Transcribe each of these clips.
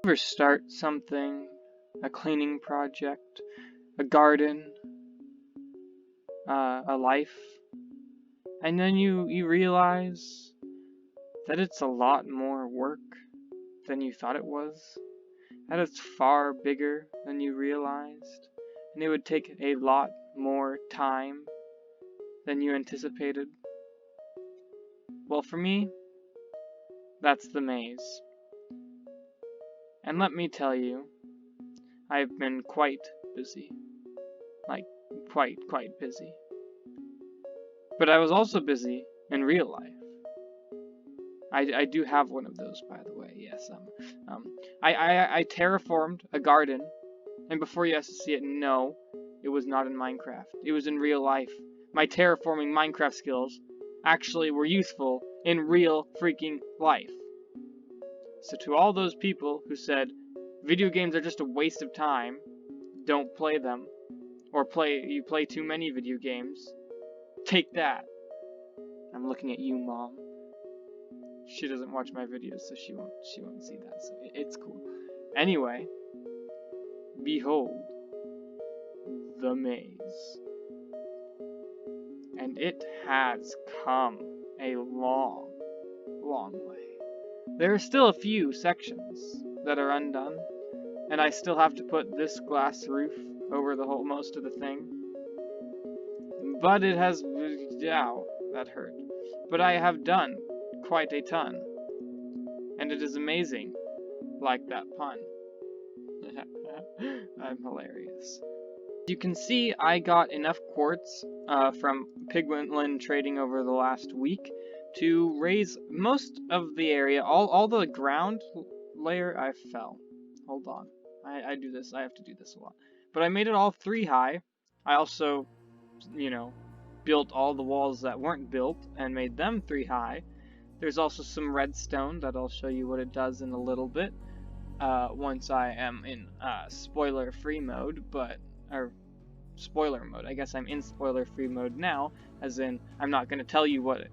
Ever start something, a cleaning project, a garden, a life, and then you realize that it's a lot more work than you thought it was, that it's far bigger than you realized, and it would take a lot more time than you anticipated? Well, for me, that's the maze. And let me tell you, I've been quite busy. Like, quite busy. But I was also busy in real life. I do have one of those, by the way, yes. I terraformed a garden, and before you asked to see it, no, it was not in Minecraft. It was in real life. My terraforming Minecraft skills actually were useful in real freaking life. So to all those people who said, video games are just a waste of time, don't play them, or you play too many video games, take that. I'm looking at you, Mom. She doesn't watch my videos, so she won't see that, so it's cool. Anyway, behold the maze. And it has come a long way. There are still a few sections that are undone, and I still have to put this glass roof over the most of the thing. But it has, ow, that hurt. But I have done quite a ton, and it is amazing, like that pun. I'm hilarious. You can see I got enough quartz from Pigwintlin trading over the last week to raise most of the area. All the ground layer, I fell. Hold on. I do this. I have to do this a lot. But I made it all 3 high. I also, built all the walls that weren't built and made them 3 high. There's also some redstone that I'll show you what it does in a little bit. Once I am in spoiler-free mode, or spoiler mode. I guess I'm in spoiler-free mode now, as in I'm not going to tell you what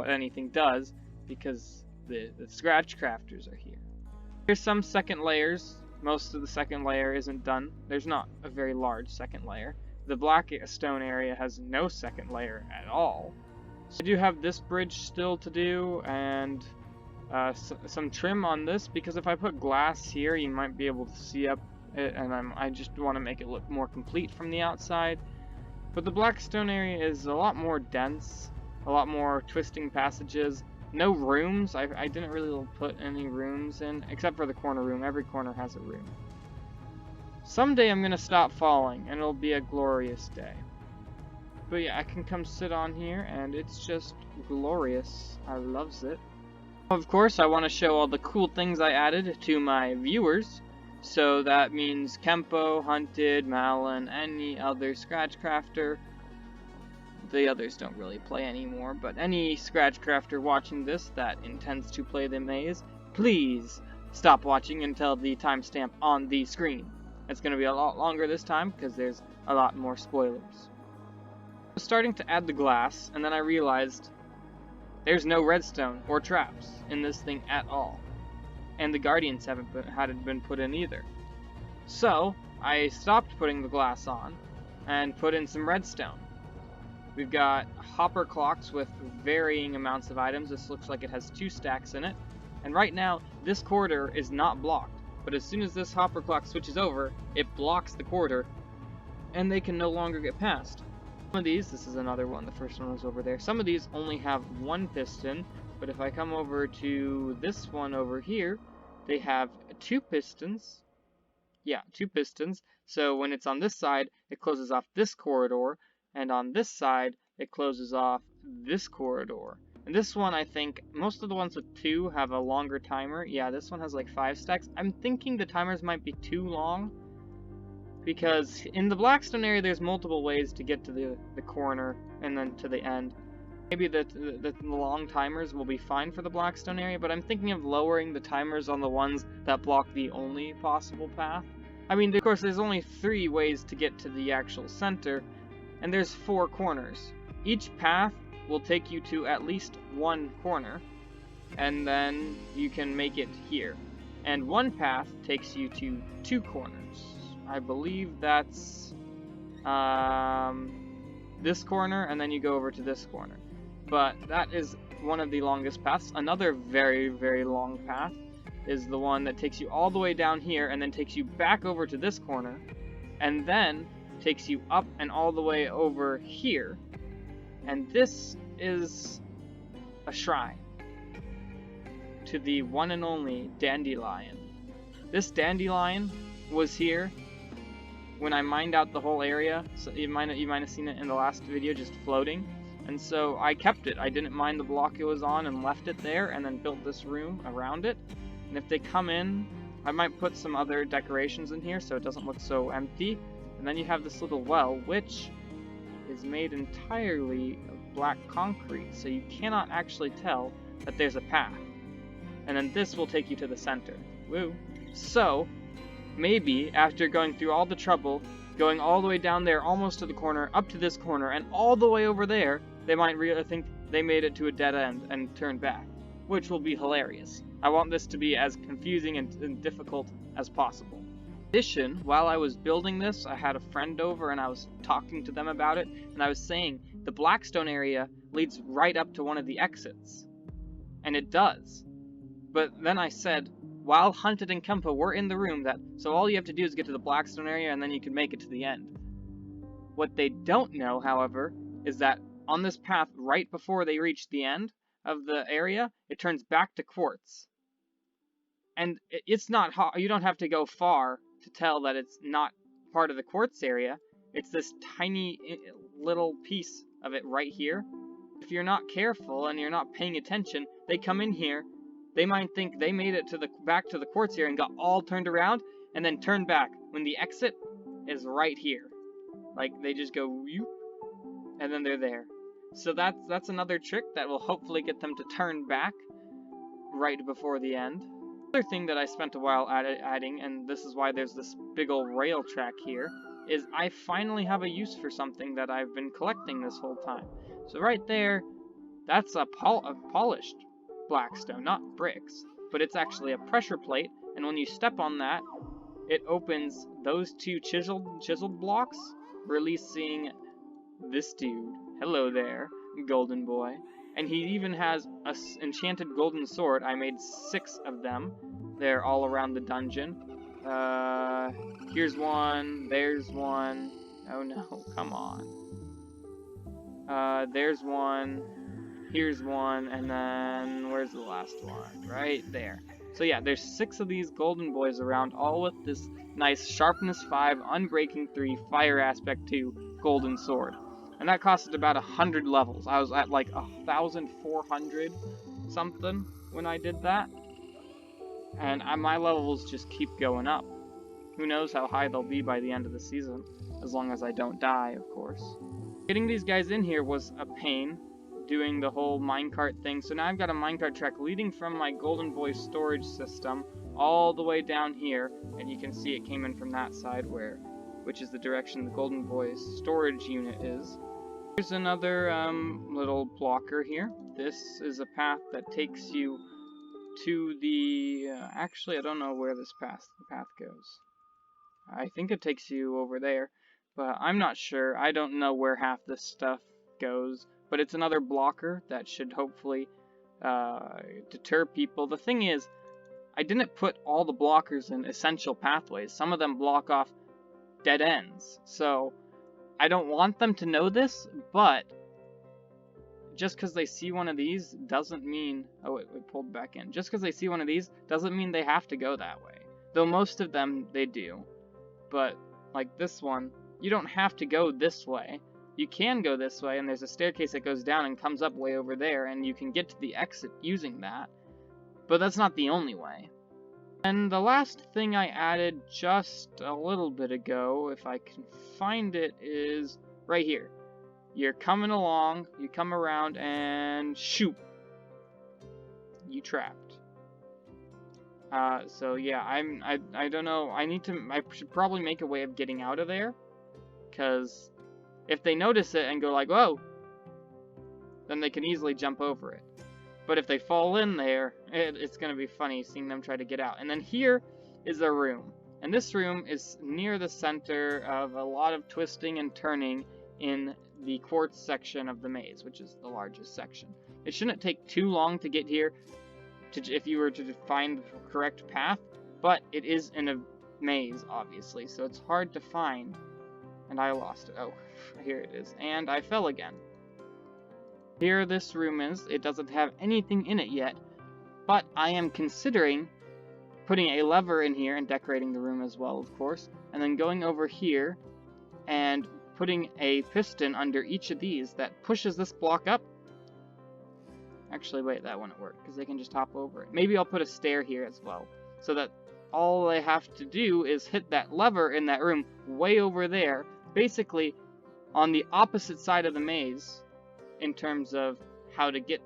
anything does because the ScratchCrafters are here. Here's some second layers. Most of the second layer isn't done. There's not a very large second layer. The Blackstone area has no second layer at all. So I do have this bridge still to do, and some trim on this, because if I put glass here, you might be able to see up it, and I just want to make it look more complete from the outside. But the Blackstone area is a lot more dense, a lot more twisting passages. No rooms. I didn't really put any rooms in, except for the corner room. Every corner has a room. Someday I'm gonna stop falling, and it'll be a glorious day. But yeah, I can come sit on here, and it's just glorious. I loves it. Of course, I want to show all the cool things I added to my viewers. So that means Kempo, Hunted, Malin, any other ScratchCrafter. The others don't really play anymore, but any ScratchCrafter watching this that intends to play the maze, please stop watching until the timestamp on the screen. It's going to be a lot longer this time because there's a lot more spoilers. I was starting to add the glass, and then I realized there's no redstone or traps in this thing at all. And the guardians hadn't been put in either. So I stopped putting the glass on and put in some redstone. We've got hopper clocks with varying amounts of items. This looks like it has 2 stacks in it. And right now, this corridor is not blocked. But as soon as this hopper clock switches over, it blocks the corridor, and they can no longer get past. Some of these, this is another one, the first one was over there. Some of these only have 1 piston, but if I come over to this one over here, they have 2 pistons. Yeah, 2 pistons. So when it's on this side, it closes off this corridor, and on this side, it closes off this corridor. And this one, I think, most of the ones with 2 have a longer timer. Yeah, this one has like 5 stacks. I'm thinking the timers might be too long, because in the Blackstone area, there's multiple ways to get to the corner and then to the end. Maybe the long timers will be fine for the Blackstone area, but I'm thinking of lowering the timers on the ones that block the only possible path. I mean, of course, there's only 3 ways to get to the actual center, and there's 4 corners. Each path will take you to at least 1 corner, and then you can make it here. And one path takes you to 2 corners. I believe that's this corner, and then you go over to this corner. But that is one of the longest paths. Another very, very long path is the one that takes you all the way down here, and then takes you back over to this corner, and then takes you up and all the way over here. And this is a shrine to the one and only Dandelion. This Dandelion was here when I mined out the whole area, so you might have seen it in the last video, just floating. And so I kept it. I didn't mine the block it was on and left it there, and then built this room around it. And if they come in, I might put some other decorations in here so it doesn't look so empty. And then you have this little well, which is made entirely of black concrete, so you cannot actually tell that there's a path. And then this will take you to the center. Woo! So, maybe after going through all the trouble, going all the way down there, almost to the corner, up to this corner, and all the way over there, they might really think they made it to a dead end and turned back, which will be hilarious. I want this to be as confusing and difficult as possible. In addition, while I was building this, I had a friend over and I was talking to them about it, and I was saying the Blackstone area leads right up to one of the exits. And it does. But then I said, while Hunted and Kempa were in the room, so all you have to do is get to the Blackstone area and then you can make it to the end. What they don't know, however, is that on this path right before they reach the end of the area, it turns back to quartz. And it's not hard, you don't have to go far to tell that it's not part of the quartz area. It's this tiny little piece of it right here. If you're not careful and you're not paying attention, they come in here, they might think they made it to back to the quartz area and got all turned around, and then turn back when the exit is right here. Like, they just go whoop, and then they're there. So that's another trick that will hopefully get them to turn back right before the end. Another thing that I spent a while adding, and this is why there's this big old rail track here, is I finally have a use for something that I've been collecting this whole time. So right there, that's a polished Blackstone, not bricks, but it's actually a pressure plate, and when you step on that, it opens those 2 chiseled blocks, releasing this dude. Hello there, golden boy. And he even has an enchanted golden sword. I made 6 of them. They're all around the dungeon. Here's one, there's one. Oh no, come on. There's one. Here's one, and then where's the last one? Right there. So yeah, there's 6 of these golden boys around, all with this nice sharpness 5, unbreaking 3, fire aspect 2 golden sword. And that costed about 100 levels. I was at like 1,400 something when I did that. And my levels just keep going up. Who knows how high they'll be by the end of the season, as long as I don't die, of course. Getting these guys in here was a pain, doing the whole minecart thing. So now I've got a minecart track leading from my Golden Boy storage system all the way down here, and you can see it came in from that side, which is the direction the Golden Boy's storage unit is. Here's another little blocker here. This is a path that takes you to the... actually, I don't know where the path goes. I think it takes you over there, but I'm not sure. I don't know where half this stuff goes, but it's another blocker that should hopefully deter people. The thing is, I didn't put all the blockers in essential pathways. Some of them block off dead ends, so I don't want them to know this, but just because they see one of these doesn't mean... oh, it pulled back in. Just because they see one of these doesn't mean they have to go that way. Though most of them, they do. But, like this one, you don't have to go this way. You can go this way, and there's a staircase that goes down and comes up way over there, and you can get to the exit using that. But that's not the only way. And the last thing I added just a little bit ago, if I can find it, is right here. You're coming along, you come around, and shoot! You trapped. So yeah, I don't know, I should probably make a way of getting out of there, because if they notice it and go like, whoa, then they can easily jump over it. but if they fall in there, it's going to be funny seeing them try to get out. And then here is a room, and this room is near the center of a lot of twisting and turning in the quartz section of the maze, which is the largest section. It shouldn't take too long to get here if you were to find the correct path, but it is in a maze, obviously, so it's hard to find. And I lost it. Oh, here it is. And I fell again. Here this room is. It doesn't have anything in it yet, but I am considering putting a lever in here and decorating the room as well, of course, and then going over here and putting a piston under each of these that pushes this block up. Actually, wait, that wouldn't work, because they can just hop over it. Maybe I'll put a stair here as well, so that all they have to do is hit that lever in that room way over there, basically on the opposite side of the maze in terms of how to get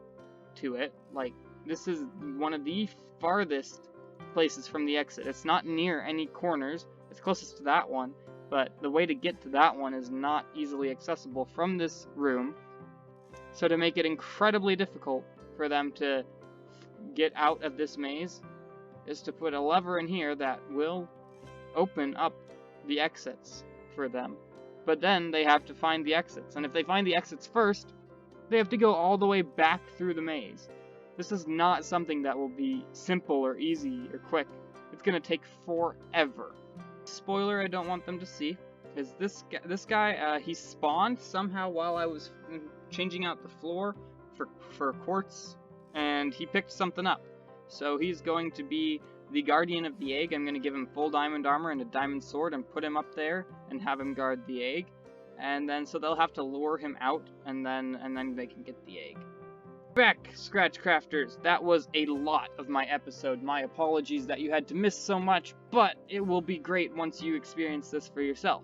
to it. Like, this is one of the farthest places from the exit. It's not near any corners. It's closest to that one, but the way to get to that one is not easily accessible from this room. So to make it incredibly difficult for them to get out of this maze is to put a lever in here that will open up the exits for them. But then they have to find the exits, and if they find the exits first, they have to go all the way back through the maze. This is not something that will be simple or easy or quick. It's gonna take forever. Spoiler I don't want them to see is this guy, he spawned somehow while I was changing out the floor for quartz, and he picked something up. So he's going to be the guardian of the egg. I'm going to give him full diamond armor and a diamond sword and put him up there and have him guard the egg. And then so they'll have to lure him out, and then they can get the egg. Back, ScratchCrafters. That was a lot of my episode. My apologies that you had to miss so much, but it will be great once you experience this for yourself.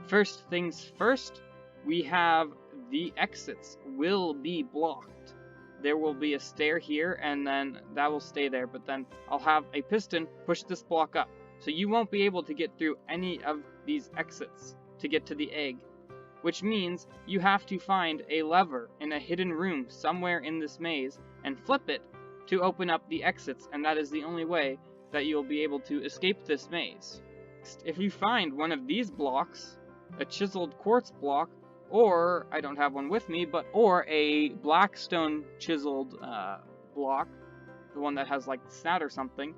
First things first, we have the exits will be blocked. There will be a stair here, and then that will stay there, but then I'll have a piston push this block up. So you won't be able to get through any of these exits to get to the egg, which means you have to find a lever in a hidden room somewhere in this maze and flip it to open up the exits, and that is the only way that you'll be able to escape this maze. If you find one of these blocks, a chiseled quartz block, or, I don't have one with me, or a blackstone chiseled block, the one that has like snout or something,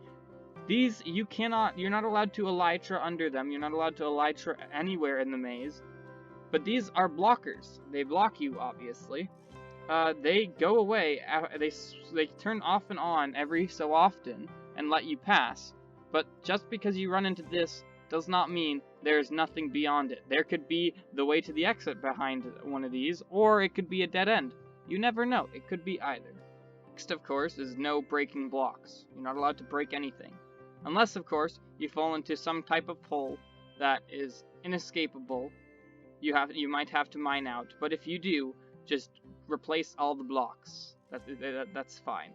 these you're not allowed to elytra under them, you're not allowed to elytra anywhere in the maze, but these are blockers. They block you, obviously. They go away, they turn off and on every so often and let you pass, but just because you run into this does not mean there's nothing beyond it. There could be the way to the exit behind one of these, or it could be a dead end. You never know. It could be either. Next, of course, is no breaking blocks. You're not allowed to break anything. Unless, of course, you fall into some type of hole that is inescapable. You might have to mine out, but if you do, just replace all the blocks. That's fine.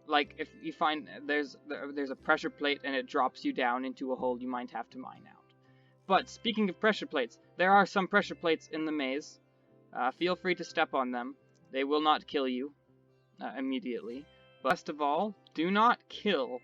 Like, if you find there's a pressure plate and it drops you down into a hole, you might have to mine out. But speaking of pressure plates, there are some pressure plates in the maze. Feel free to step on them. They will not kill you immediately. But best of all, do not kill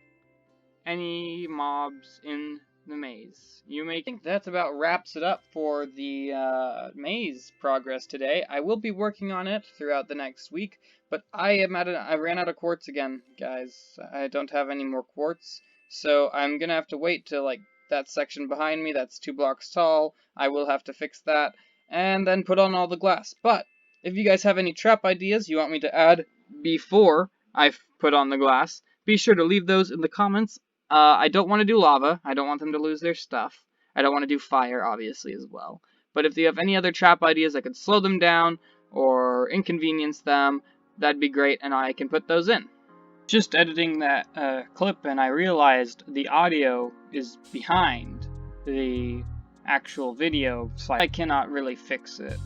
any mobs in the maze. You may think that about wraps it up for the maze progress today. I will be working on it throughout the next week, but I ran out of quartz again, guys. I don't have any more quartz, so I'm gonna have to wait till like that section behind me that's 2 blocks tall. I will have to fix that and then put on all the glass. But if you guys have any trap ideas you want me to add before I put on the glass, be sure to leave those in the comments. I don't want to do lava. I don't want them to lose their stuff. I don't want to do fire, obviously, as well. But if you have any other trap ideas that could slow them down or inconvenience them, that'd be great, and I can put those in. Just editing that clip, and I realized the audio is behind the actual video, so I cannot really fix it.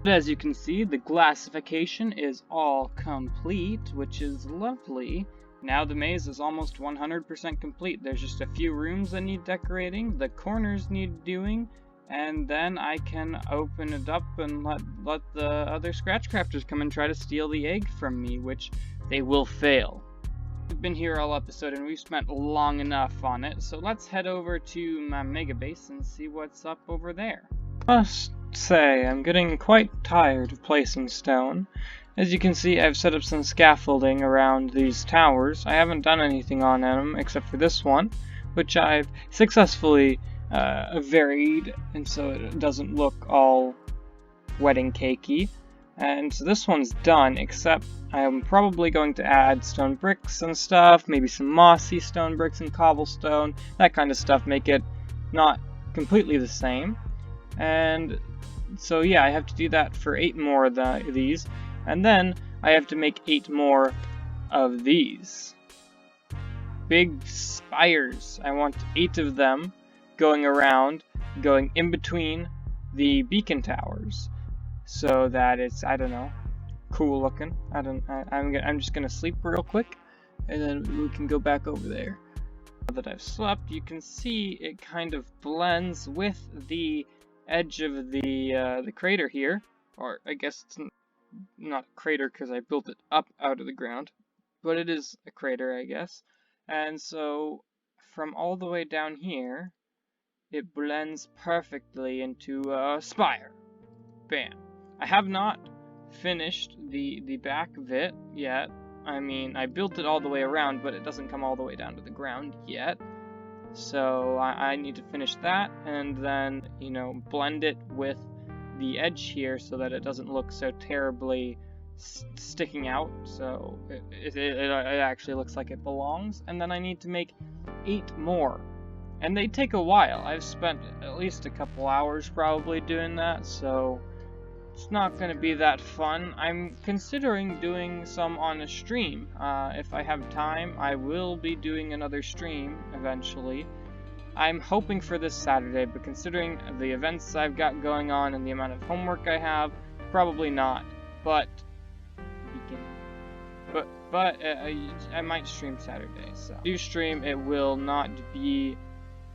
But as you can see, the glassification is all complete, which is lovely. Now the maze is almost 100% complete. There's just a few rooms that need decorating, the corners need doing, and then I can open it up and let the other ScratchCrafters come and try to steal the egg from me, which they will fail. We've been here all episode and we've spent long enough on it, so let's head over to my Megabase and see what's up over there. Must say, I'm getting quite tired of placing stone. As you can see, I've set up some scaffolding around these towers. I haven't done anything on them except for this one, which I've successfully varied, and so it doesn't look all wedding cakey. And so this one's done, except I'm probably going to add stone bricks and stuff, maybe some mossy stone bricks and cobblestone, that kind of stuff, make it not completely the same. And so yeah, I have to do that for 8 more of these, and then I have to make 8 more of these. Big spires. I want 8 of them going around, going in between the beacon towers, so that it's, I don't know, cool looking. I'm just gonna sleep real quick, and then we can go back over there. Now that I've slept, you can see it kind of blends with the edge of the crater here, or I guess it's not a crater because I built it up out of the ground, but it is a crater, I guess. And so from all the way down here, it blends perfectly into a spire. Bam. I have not finished the back of it yet. I mean, I built it all the way around, but it doesn't come all the way down to the ground yet. So I need to finish that, and then, you know, blend it with the edge here so that it doesn't look so terribly sticking out, so it actually looks like it belongs. And then I need to make 8 more, and they take a while. I've spent at least a couple hours probably doing that, so it's not going to be that fun. I'm considering doing some on a stream. If I have time, I will be doing another stream eventually. I'm hoping for this Saturday, but considering the events I've got going on and the amount of homework I have, probably not. But I might stream Saturday. So if I do stream, it will not be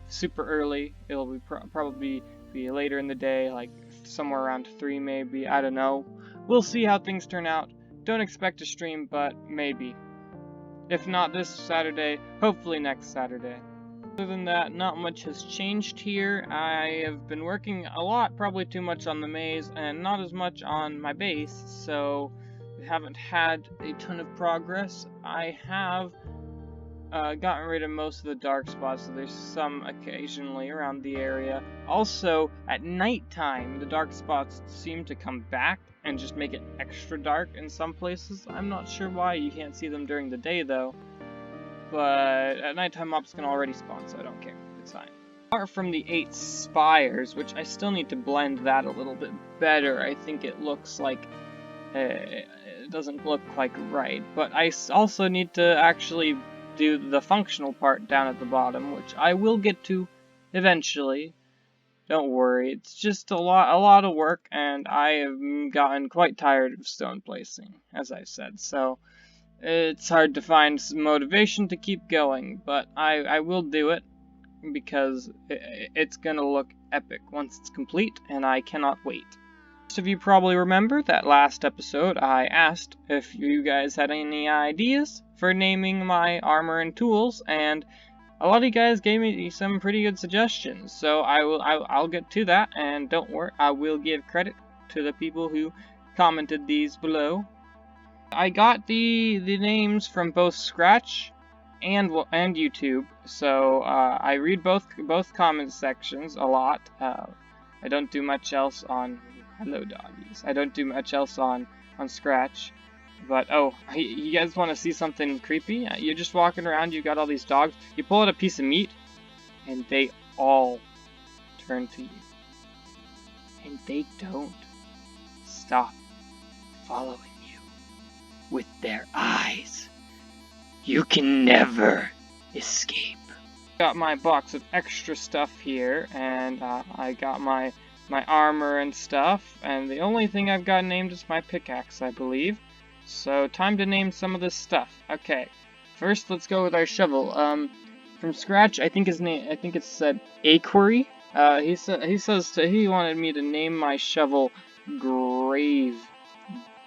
super early. It'll be probably be later in the day, like somewhere around 3 maybe. I don't know. We'll see how things turn out. Don't expect to stream, but maybe. If not this Saturday, hopefully next Saturday. Other than that, not much has changed here. I have been working a lot, probably too much on the maze, and not as much on my base, so we haven't had a ton of progress. I have gotten rid of most of the dark spots, so there's some occasionally around the area. Also, at nighttime, the dark spots seem to come back and just make it extra dark in some places. I'm not sure why. You can't see them during the day, though. But at nighttime, mobs can already spawn, so I don't care. It's fine. Apart from the 8 spires, which I still need to blend that a little bit better. I think it looks like it doesn't look quite right. But I also need to actually do the functional part down at the bottom, which I will get to eventually. Don't worry, it's just a lot of work, and I have gotten quite tired of stone placing, as I said, so it's hard to find some motivation to keep going, but I will do it, because it's gonna look epic once it's complete, and I cannot wait. Most of you probably remember that last episode I asked if you guys had any ideas for naming my armor and tools, and a lot of you guys gave me some pretty good suggestions, so I'll get to that, and don't worry, I will give credit to the people who commented these below. I got the names from both Scratch and YouTube, so I read both comment sections a lot. I don't do much else on hello doggies. I don't do much else on Scratch. But, oh, you guys want to see something creepy? You're just walking around, you got all these dogs, you pull out a piece of meat, and they all turn to you. And they don't stop following you with their eyes. You can never escape. Got my box of extra stuff here, and I got my armor and stuff, and the only thing I've got named is my pickaxe, I believe. So, time to name some of this stuff. Okay, first let's go with our shovel. From Scratch, I think it said Aquary, He says he wanted me to name my shovel Grave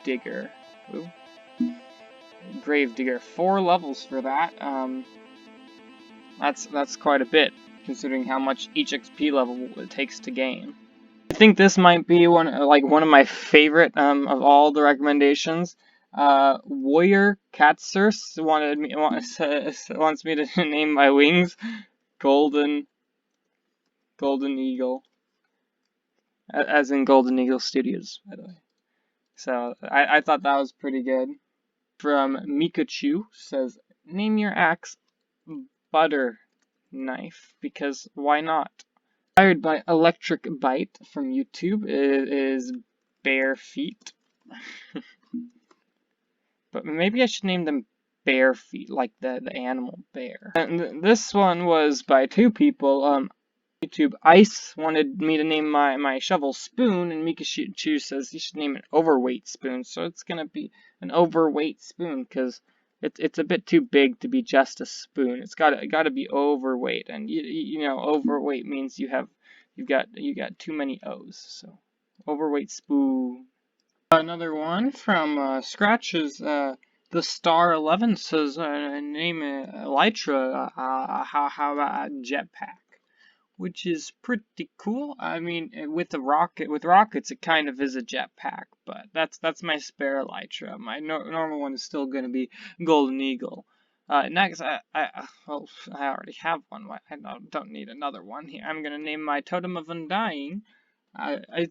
Digger. Ooh. Grave Digger. 4 levels for that. That's quite a bit, considering how much each XP level it takes to gain. I think this might be one of my favorite of all the recommendations. Warrior Katsurs wants me to name my wings Golden Eagle, as in Golden Eagle Studios, by the way. So I thought that was pretty good. From Mikachu says, name your axe Butter Knife, because why not? Inspired by Electric Bite from YouTube is Bare Feet. But maybe I should name them Bare Feet, like the animal bear. And this one was by 2 people. YouTube Ice wanted me to name my shovel Spoon, and Mikachu says you should name it Overweight Spoon. So it's gonna be an overweight spoon, because it's a bit too big to be just a spoon. It's gotta be overweight, and you know, overweight means you got too many O's. So overweight spoon. Another one from Scratch is the Star 11 says name it Elytra. How about Jetpack? Which is pretty cool. I mean, with rockets, it kind of is a jetpack, but that's my spare Elytra. My normal one is still going to be Golden Eagle. Next, I already have one. I don't need another one here. I'm going to name my Totem of Undying.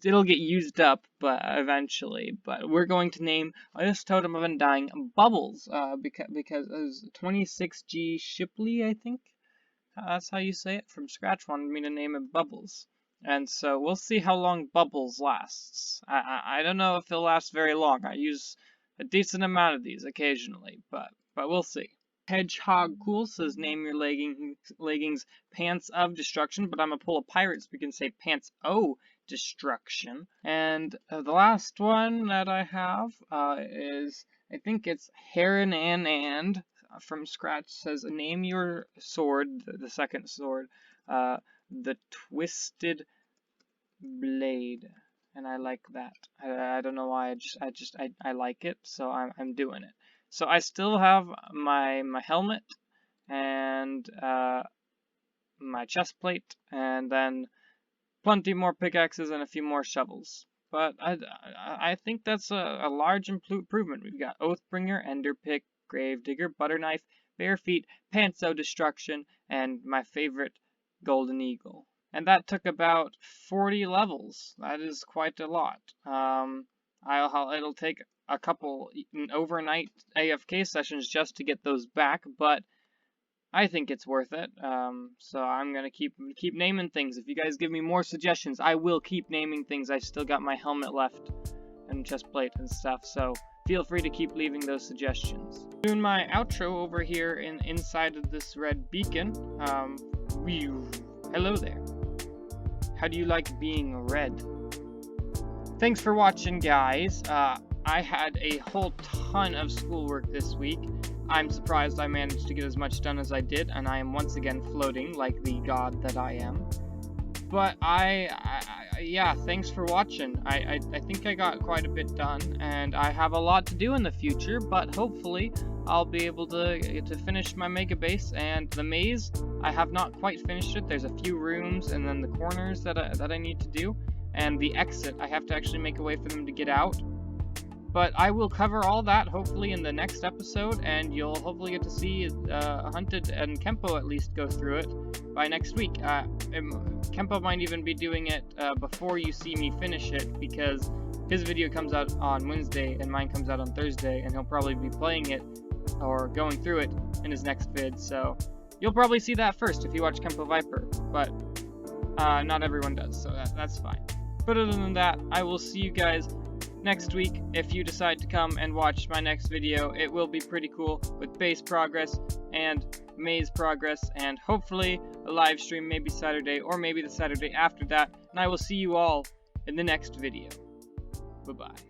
It'll get used up, but eventually. But we're going to name this Totem of Undying Bubbles, because it was 26G Shipley, I think. That's how you say it. From Scratch wanted me to name it Bubbles. And so we'll see how long Bubbles lasts. I don't know if it'll last very long. I use a decent amount of these occasionally, but we'll see. Hedgehog Cool says name your leggings Pants of Destruction, but I'm gonna pull a pirate so we can say Pants O Destruction. And the last one that I have is, I think it's Heron and from Scratch says name your sword, the second sword, the Twisted Blade, and I like that. I don't know why, I like it, so I'm doing it. So I still have my helmet and my chest plate, and then plenty more pickaxes and a few more shovels. But I think that's a large improvement. We've got Oathbringer, Ender Pick, Grave Digger, Butter Knife, Bare Feet, Pantso Destruction, and my favorite, Golden Eagle. And that took about 40 levels. That is quite a lot. It'll take a couple overnight AFK sessions just to get those back, but I think it's worth it. So I'm gonna keep naming things. If you guys give me more suggestions, I will keep naming things. I still got my helmet left and chest plate and stuff, so feel free to keep leaving those suggestions. Doing my outro over here inside of this red beacon. Hello there. How do you like being red? Thanks for watching, guys. I had a whole ton of schoolwork this week. I'm surprised I managed to get as much done as I did, and I am once again floating like the god that I am. But yeah, thanks for watching. I think I got quite a bit done, and I have a lot to do in the future, but hopefully I'll be able to finish my Megabase. And the maze, I have not quite finished it. There's a few rooms and then the corners that I need to do, and the exit, I have to actually make a way for them to get out. But I will cover all that hopefully in the next episode, and you'll hopefully get to see Hunted and Kempo at least go through it by next week. Kempo might even be doing it before you see me finish it, because his video comes out on Wednesday and mine comes out on Thursday, and he'll probably be playing it or going through it in his next vid, so you'll probably see that first if you watch Kempo Viper, but not everyone does, so that's fine. But other than that, I will see you guys next week. If you decide to come and watch my next video, it will be pretty cool with base progress and maze progress, and hopefully a live stream maybe Saturday or maybe the Saturday after that, and I will see you all in the next video. Bye-bye.